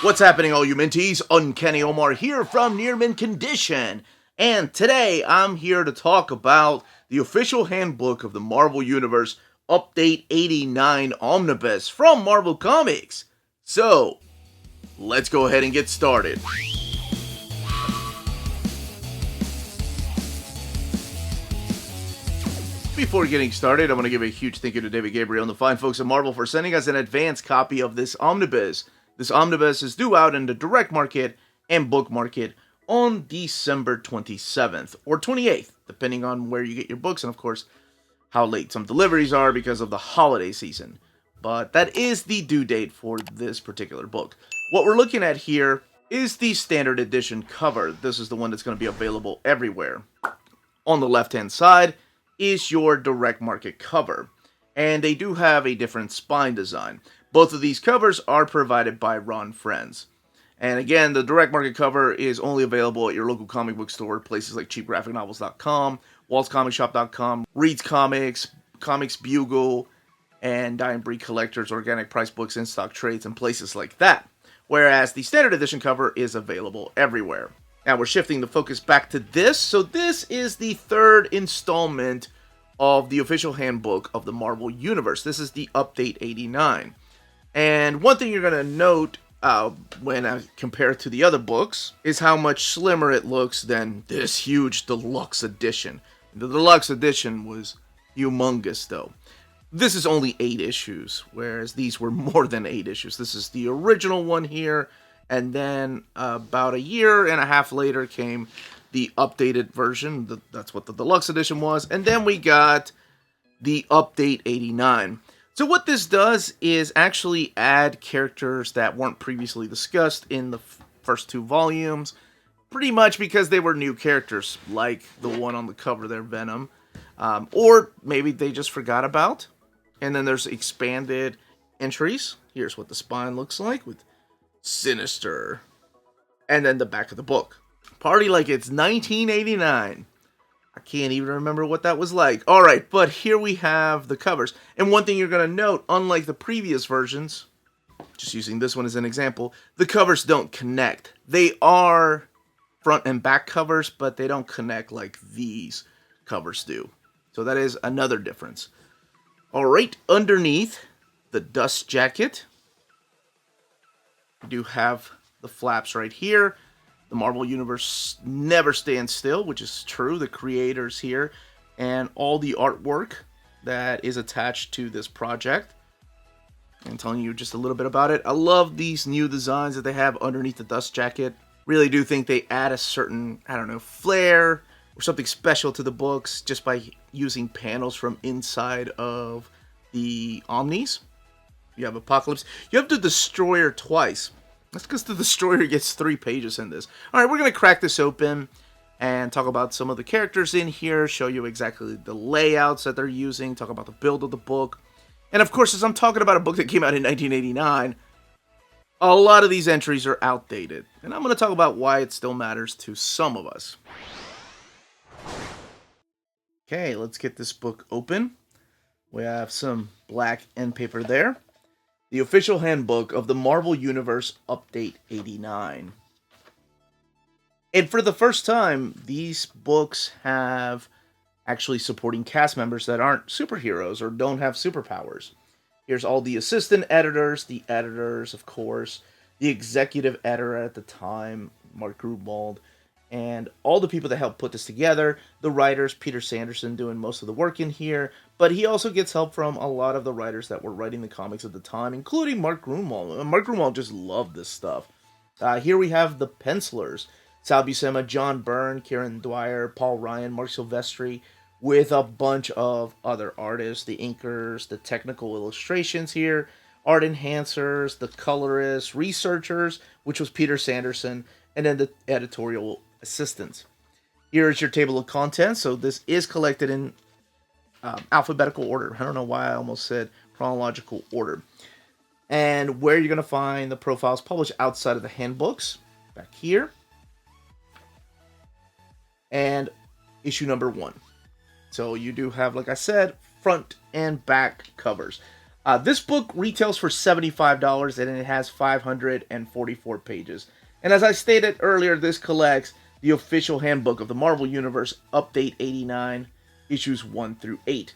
What's happening, all you Minties? Uncanny Omar here from Near Mint Condition, and today I'm here to talk about the official handbook of the Marvel Universe Update 89 Omnibus from Marvel Comics. So, let's go ahead and get started. Before getting started, I want to give a huge thank you to David Gabriel and the fine folks at Marvel for sending us an advance copy of this Omnibus. This Omnibus is due out in the direct market and book market on December 27th or 28th, depending on where you get your books and, of course, how late some deliveries are because of the holiday season. But that is the due date for this particular book. What we're looking at here is the standard edition cover. This is the one that's going to be available everywhere. On the left-hand side is your direct market cover, and they do have a different spine design. Both of these covers are provided by Ron Frenz. And again, the direct market cover is only available at your local comic book store, places like cheapgraphicnovels.com, waltzcomicshop.com, Reed's Comics, Comics Bugle, and Die and Breed Collectors, Organic Price Books, In-Stock Trades, and places like that. Whereas the standard edition cover is available everywhere. Now we're shifting the focus back to this. So this is the third installment of the official handbook of the Marvel Universe. This is the Update 89. And one thing you're going to note when I compare it to the other books is how much slimmer it looks than this huge deluxe edition. The deluxe edition was humongous, though. This is only 8 issues, whereas these were more than 8 issues. This is the original one here, and then about a year and a half later came the updated version. That's what the deluxe edition was. And then we got the Update 89. So what this does is actually add characters that weren't previously discussed in the first 2 volumes, pretty much because they were new characters, like the one on the cover there, Venom, or maybe they just forgot about. And then there's expanded entries. Here's what the spine looks like with Sinister, and then the back of the book. Party like it's 1989. I can't even remember what that was like. Alright, but here we have the covers. And one thing you're going to note, unlike the previous versions, just using this one as an example, the covers don't connect. They are front and back covers, but they don't connect like these covers do. So that is another difference. Alright, underneath the dust jacket, we do have the flaps right here. The Marvel Universe never stands still, which is true. The creators here and all the artwork that is attached to this project. I'm telling you just a little bit about it. I love these new designs that they have underneath the dust jacket. Really do think they add a certain, flair or something special to the books just by using panels from inside of the Omnis. You have Apocalypse. You have the Destroyer twice. That's because the Destroyer gets 3 pages in this. Alright, we're going to crack this open and talk about some of the characters in here, show you exactly the layouts that they're using, talk about the build of the book. And of course, as I'm talking about a book that came out in 1989, a lot of these entries are outdated. And I'm going to talk about why it still matters to some of us. Okay, let's get this book open. We have some black end paper there. The official handbook of the Marvel Universe Update 89. And for the first time, these books have actually supporting cast members that aren't superheroes or don't have superpowers. Here's all the assistant editors, the editors, of course, the executive editor at the time, Mark Grunwald, and all the people that helped put this together. The writers, Peter Sanderson doing most of the work in here, but he also gets help from a lot of the writers that were writing the comics at the time, including Mark Grunwald. Mark Grunwald just loved this stuff. Here we have the pencilers, Sal Buscema, John Byrne, Kieran Dwyer, Paul Ryan, Mark Silvestri, with a bunch of other artists, the inkers, the technical illustrations here, art enhancers, the colorists, researchers, which was Peter Sanderson, and then the editorial assistants. Here is your table of contents. So this is collected in alphabetical order. I don't know why I almost said chronological order. And where you're going to find the profiles published outside of the handbooks, back here. And issue number 1. So you do have, like I said, front and back covers. This book retails for $75 and it has 544 pages. And as I stated earlier, this collects the official handbook of the Marvel Universe, Update 89, issues 1 through 8.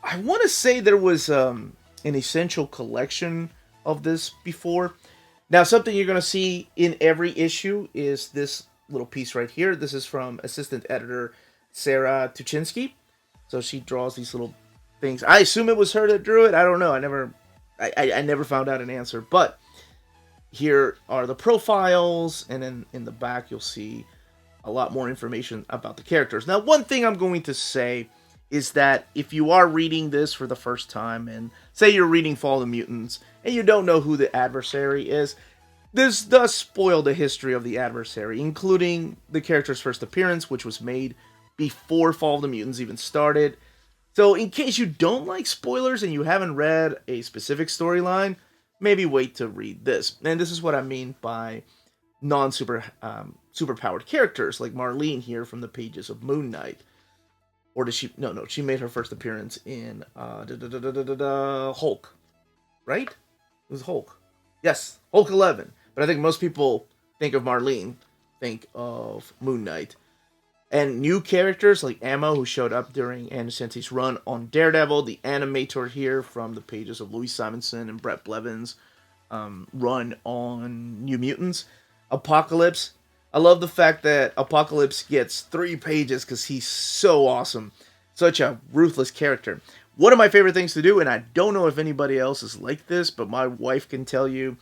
I want to say there was an essential collection of this before. Now, something you're going to see in every issue is this little piece right here. This is from assistant editor Sarah Tuchinski. So she draws these little things. I assume it was her that drew it. I don't know. I never found out an answer. But here are the profiles, and then in the back you'll see a lot more information about the characters. Now, one thing I'm going to say is that if you are reading this for the first time, and say you're reading Fall of the Mutants, and you don't know who the adversary is, this does spoil the history of the adversary, including the character's first appearance, which was made before Fall of the Mutants even started. So in case you don't like spoilers and you haven't read a specific storyline, maybe wait to read this. And this is what I mean by superpowered characters, like Marlene here from the pages of Moon Knight. Or did she? No, she made her first appearance in Hulk, right? It was Hulk. Yes, Hulk 11. But I think most people think of Marlene, think of Moon Knight. And new characters like Ammo, who showed up during Ann Nocenti's run on Daredevil, the animator here from the pages of Louise Simonson and Brett Blevins' run on New Mutants. Apocalypse. I love the fact that Apocalypse gets 3 pages because he's so awesome. Such a ruthless character. One of my favorite things to do, and I don't know if anybody else is like this, but my wife can tell you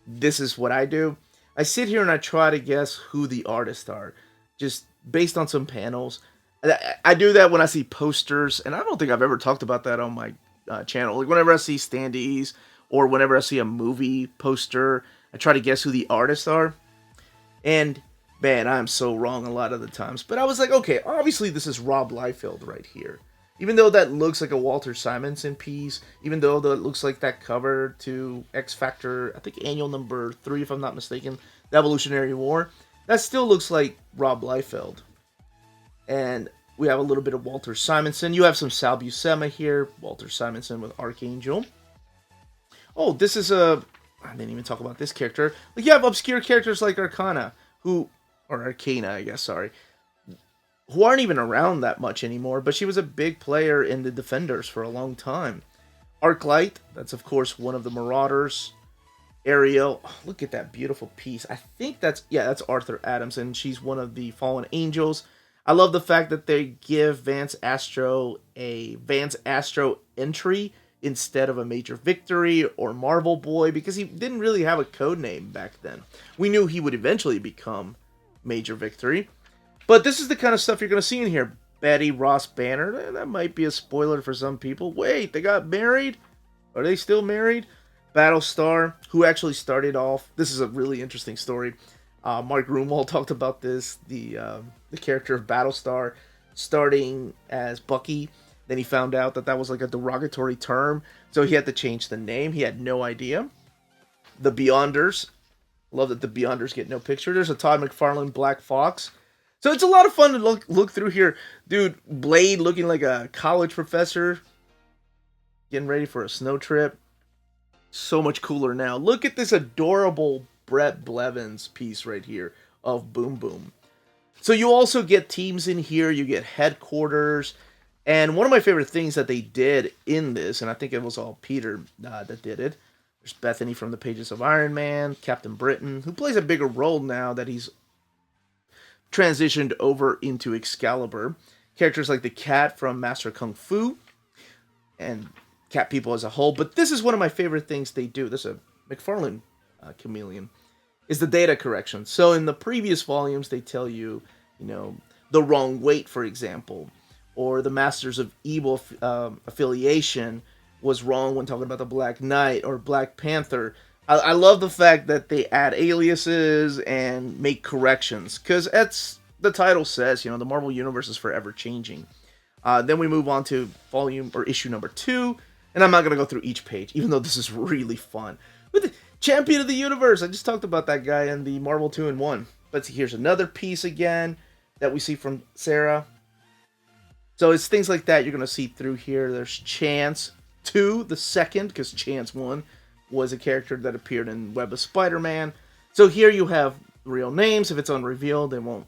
this is what I do. I sit here and I try to guess who the artists are, just based on some panels. I do that when I see posters, and I don't think I've ever talked about that on my channel. Like whenever I see standees, or whenever I see a movie poster, I try to guess who the artists are. And man, I'm so wrong a lot of the times. But I was like, okay, obviously this is Rob Liefeld right here. Even though that looks like a Walter Simonson piece, even though that looks like that cover to X Factor, I think annual number 3, if I'm not mistaken, the Evolutionary War, that still looks like Rob Liefeld. And we have a little bit of Walter Simonson. You have some Sal Buscema here, Walter Simonson with Archangel. Oh, this is I didn't even talk about this character. Like, you have obscure characters like Arcana, who aren't even around that much anymore, but she was a big player in the Defenders for a long time. Arclight, that's of course one of the Marauders. Ariel, oh, look at that beautiful piece. I think that's Arthur Adams, and she's one of the Fallen Angels. I love the fact that they give Vance Astro a Vance Astro entry instead of a Major Victory or Marvel Boy, because he didn't really have a code name back then. We knew he would eventually become Major Victory. But this is the kind of stuff you're going to see in here. Betty Ross Banner, that might be a spoiler for some people. Wait, they got married? Are they still married? Battlestar, who actually started off, this is a really interesting story. Mark Grunwald talked about this, the character of Battlestar starting as Bucky. Then he found out that was like a derogatory term, so he had to change the name. He had no idea. The Beyonders, love that the Beyonders get no picture. There's a Todd McFarlane Black Fox. So it's a lot of fun to look through here. Dude, Blade looking like a college professor, getting ready for a snow trip. So much cooler now. Look at this adorable Brett Blevins piece right here of Boom Boom. So you also get teams in here. You get headquarters. And one of my favorite things that they did in this, and I think it was all Peter that did it. There's Bethany from the pages of Iron Man, Captain Britain, who plays a bigger role now that he's transitioned over into Excalibur. Characters like the Cat from Master Kung Fu, and Cat People as a whole. But this is one of my favorite things they do. This is a McFarlane chameleon. Is the data correction. So in the previous volumes, they tell you, the wrong weight, for example, or the Masters of Evil affiliation was wrong when talking about the Black Knight or Black Panther. I love the fact that they add aliases and make corrections, because that's the title says, the Marvel Universe is forever changing. Then we move on to issue number 2, and I'm not going to go through each page, even though this is really fun. With the Champion of the Universe, I just talked about that guy in the Marvel 2-in-1. But here's another piece again that we see from Sarah. So it's things like that you're going to see through here. There's Chance, 2, the second, because Chance 1 was a character that appeared in Web of Spider-Man. So here you have real names. If it's unrevealed, they won't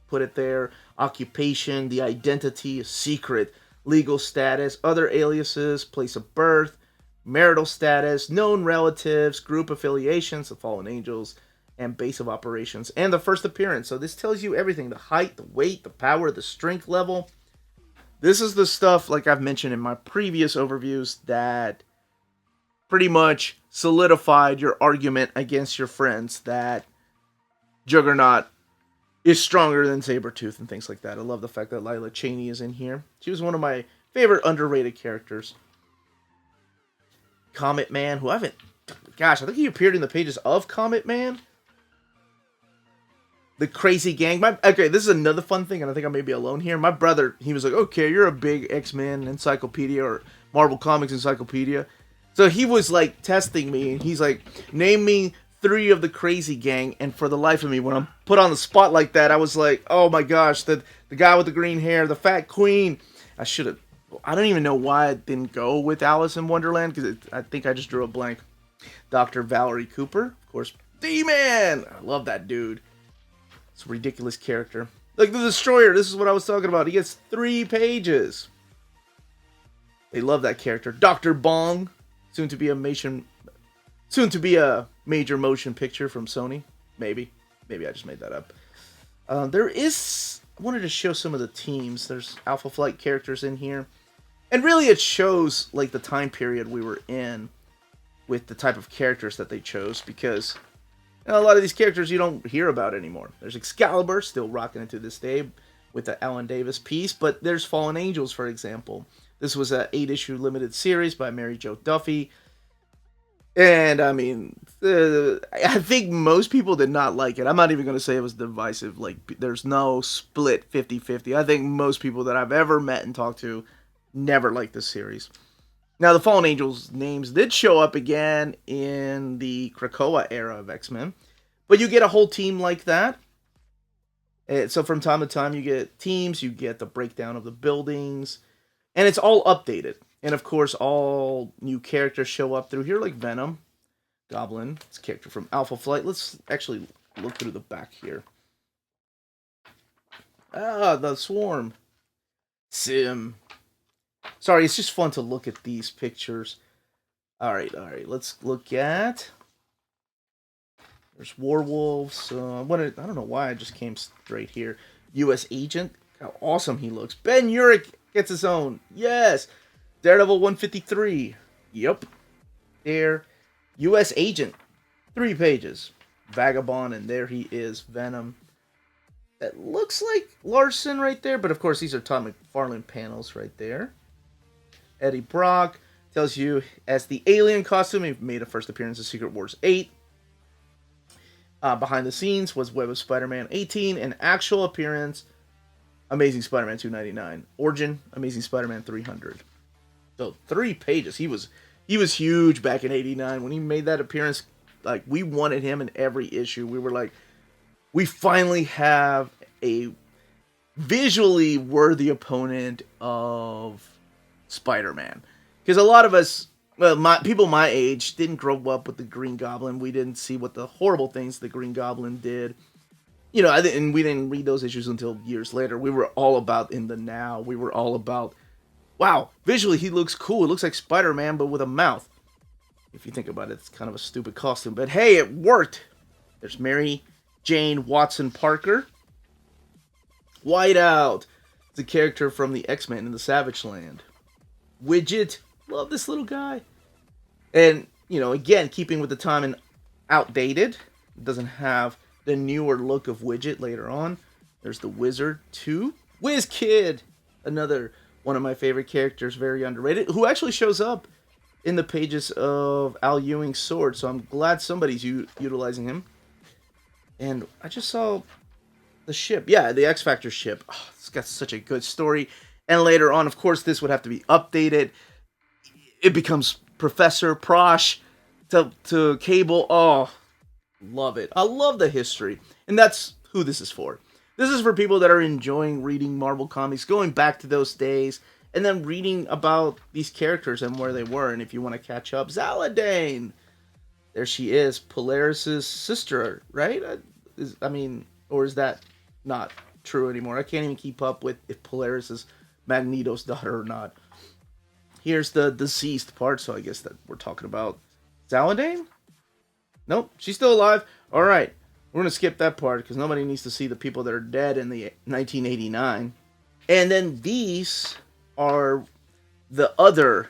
put it there. Occupation, the identity, secret, legal status, other aliases, place of birth, marital status, known relatives, group affiliations, the fallen angels, and base of operations, and the first appearance. So this tells you everything: the height, the weight, the power, the strength level. This is the stuff, like I've mentioned in my previous overviews, that pretty much solidified your argument against your friends that Juggernaut is stronger than Sabretooth and things like that. I love the fact that Lila Cheney is in here. She was one of my favorite underrated characters. Comet Man, who I haven't... Gosh, I think he appeared in the pages of Comet Man. The Crazy Gang. Okay, this is another fun thing, and I think I may be alone here. My brother, he was like, okay, you're a big X-Men encyclopedia or Marvel Comics encyclopedia. So he was like testing me, and he's like, name me 3 of the Crazy Gang. And for the life of me, when I'm put on the spot like that, I was like, oh my gosh, the guy with the green hair, the Fat Queen. I don't even know why I didn't go with Alice in Wonderland, because I think I just drew a blank. Dr. Valerie Cooper, of course. D-Man! I love that dude. It's a ridiculous character. Like the Destroyer, this is what I was talking about. He gets 3 pages. They love that character. Dr. Bong, soon to be a major motion picture from Sony. Maybe I just made that up. I wanted to show some of the teams. There's Alpha Flight characters in here. And really it shows like the time period we were in with the type of characters that they chose, because a lot of these characters you don't hear about anymore. There's Excalibur, still rocking it to this day with the Alan Davis piece, but there's Fallen Angels, for example. This was an 8-issue limited series by Mary Jo Duffy. And, I mean, I think most people did not like it. I'm not even going to say it was divisive. Like, there's no split 50-50. I think most people that I've ever met and talked to never liked this series. Now, the Fallen Angels names did show up again in the Krakoa era of X-Men, but you get a whole team like that. And so from time to time, you get teams, you get the breakdown of the buildings, and it's all updated. And of course, all new characters show up through here, like Venom, Goblin, it's a character from Alpha Flight. Let's actually look through the back here. The Swarm. Sim. Sorry, it's just fun to look at these pictures. Alright, let's look at... There's Warwolves. I don't know why I just came straight here. U.S. Agent. How awesome he looks. Ben Urich gets his own. Yes! Daredevil 153. Yep. There. U.S. Agent. 3 pages. Vagabond, and there he is. Venom. That looks like Larson right there, but of course these are Todd McFarlane panels right there. Eddie Brock tells you as the alien costume, he made a first appearance in Secret Wars 8. Behind the scenes was Web of Spider-Man 18, and actual appearance, Amazing Spider-Man 299. Origin, Amazing Spider-Man 300. So 3 pages. He was huge back in '89 when he made that appearance. Like, we wanted him in every issue. We were like, we finally have a visually worthy opponent of Spider-Man. Because a lot of us, people my age, didn't grow up with the Green Goblin. We didn't see what the horrible things the Green Goblin did. You know, and we didn't read those issues until years later. We were all about in the now. We were all about, wow, visually he looks cool. It looks like Spider-Man, but with a mouth. If you think about it, it's kind of a stupid costume. But hey, it worked. There's Mary Jane Watson Parker. Whiteout. It's a character from the X-Men in the Savage Land. Widget. Love this little guy. And, you know, again, keeping with the time and outdated. It doesn't have the newer look of Widget later on. There's the Wizard 2. Whiz Kid. Another one of my favorite characters, very underrated, who actually shows up in the pages of Al Ewing's Sword. So I'm glad somebody's utilizing him. And I just saw the ship. Yeah, the X-Factor ship. Oh, it's got such a good story. And later on, of course, this would have to be updated. It becomes Professor Prosh to Cable. Oh, love it. I love the history. And that's who this is for. This is for people that are enjoying reading Marvel Comics, going back to those days, and then reading about these characters and where they were. And if you want to catch up, Zaladane! There she is, Polaris' sister, right? Or is that not true anymore? I can't even keep up with if Polaris is Magneto's daughter or not. Here's the deceased part, so I guess that we're talking about Zaladane? Nope, she's still alive. Alright, we're going to skip that part because nobody needs to see the people that are dead in the 1989. And then these are the other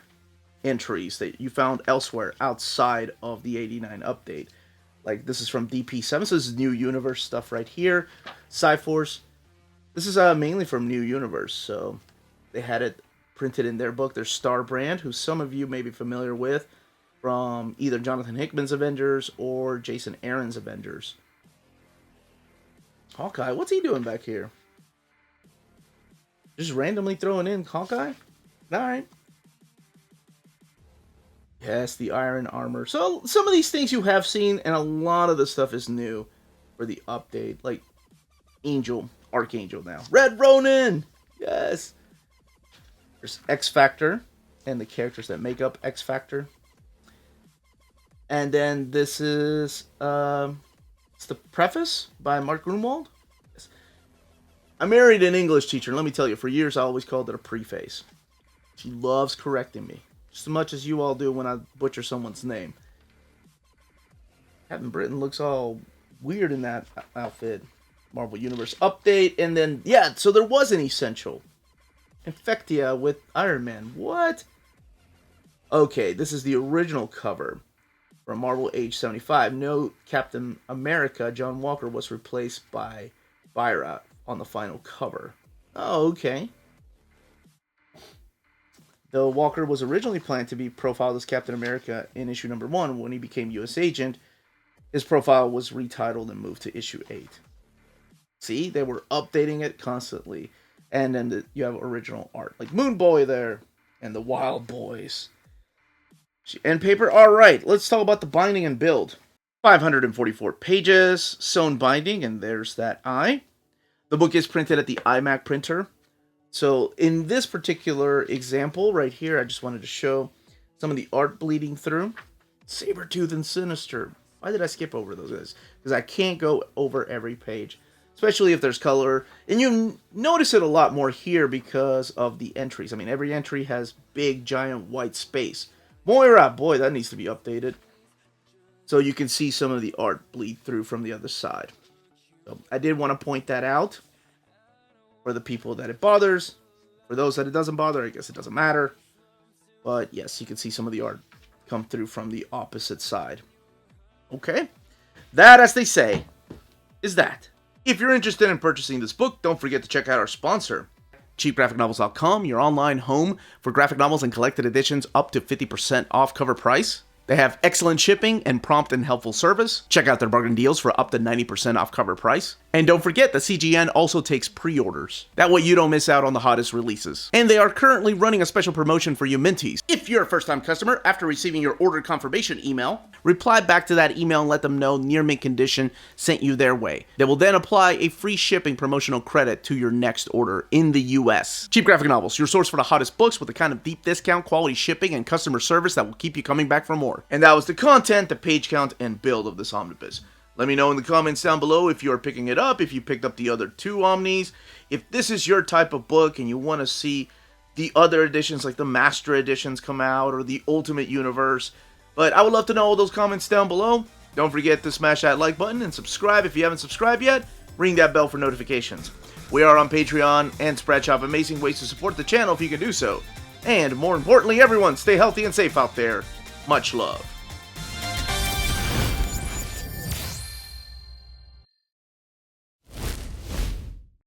entries that you found elsewhere outside of the 89 update. Like, this is from DP7, so this is New Universe stuff right here. Cyforce, this is mainly from New Universe, so they had it printed in their book. There's Star Brand, who some of you may be familiar with from either Jonathan Hickman's Avengers or Jason Aaron's Avengers. Hawkeye, what's he doing back here? Just randomly throwing in Hawkeye? Alright. Yes, the iron armor. So, some of these things you have seen, and a lot of the stuff is new for the update. Like, Archangel now. Red Ronin! Yes! There's X-Factor, and the characters that make up X-Factor. And then this is, it's the preface by Mark Grunwald. Yes. I married an English teacher, and let me tell you, for years I always called it a preface. She loves correcting me. Just as much as you all do when I butcher someone's name. Captain Britain looks all weird in that outfit. Marvel Universe update. And then, yeah, so there was an Essential. Infectia with Iron Man. What? Okay, this is the original cover from Marvel Age 75. No Captain America, John Walker, was replaced by Byra on the final cover. Oh, okay. Though Walker was originally planned to be profiled as Captain America in issue number 1, when he became U.S. Agent, his profile was retitled and moved to issue 8. See, they were updating it constantly. And then you have original art, like Moon Boy there, and the Wild Boys. End paper, alright, let's talk about the binding and build. 544 pages, sewn binding, and there's that eye. The book is printed at the iMac printer. So in this particular example right here, I just wanted to show some of the art bleeding through. Sabretooth and Sinister. Why did I skip over those guys? Because I can't go over every page, especially if there's color. And you notice it a lot more here because of the entries. I mean, every entry has big, giant white space. Moira, boy, that needs to be updated. So you can see some of the art bleed through from the other side. So I did want to point that out. For the people that it bothers. For those that it doesn't bother, I guess it doesn't matter. But yes, you can see some of the art come through from the opposite side. Okay. That, as they say, is that. If you're interested in purchasing this book, don't forget to check out our sponsor, cheapgraphicnovels.com, your online home for graphic novels and collected editions up to 50% off cover price. They have excellent shipping and prompt and helpful service. Check out their bargain deals for up to 90% off cover price. And don't forget that CGN also takes pre-orders. That way you don't miss out on the hottest releases. And they are currently running a special promotion for you Minties. If you're a first-time customer, after receiving your order confirmation email, reply back to that email and let them know Near Mint Condition sent you their way. They will then apply a free shipping promotional credit to your next order in the US. Cheap Graphic Novels, your source for the hottest books with the kind of deep discount, quality shipping, and customer service that will keep you coming back for more. And that was the content, the page count, and build of this omnibus. Let me know in the comments down below if you are picking it up, if you picked up the other 2 Omnis, if this is your type of book and you want to see the other editions like the Master Editions come out or the Ultimate Universe. But I would love to know all those comments down below. Don't forget to smash that like button and subscribe if you haven't subscribed yet. Ring that bell for notifications. We are on Patreon and Spreadshop, amazing ways to support the channel if you can do so. And more importantly, everyone, stay healthy and safe out there. Much love.